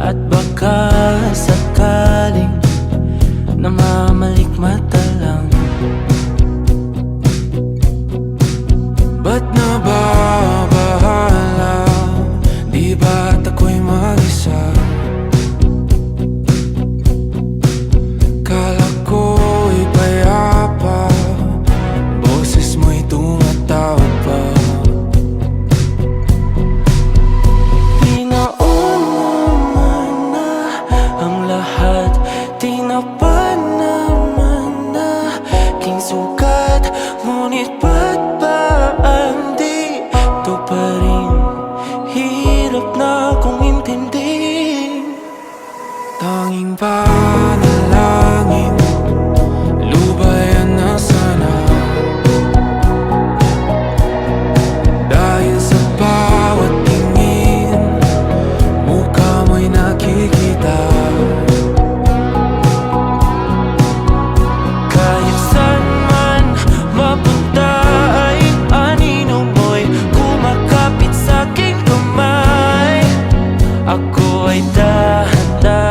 At baka sakaling namamalikmata lang. Ba't nababahala? Di ba't ako'y mag-isa? Kala ko'y payapa, boses mo'y tumatawag pa. Di naman na ang lahat, di na pa naman na king sukat. Ngunit ba't ba di to pa rin? Hirap na kong intindihin. Tanging panalangin, lubayan na sana. Dahil sa bawat tingin, mukha mo'y nakikita. Kahit saan man mapunta ay anino mo'y kumakapit sa aking kamay. Ako ay dahan-dahan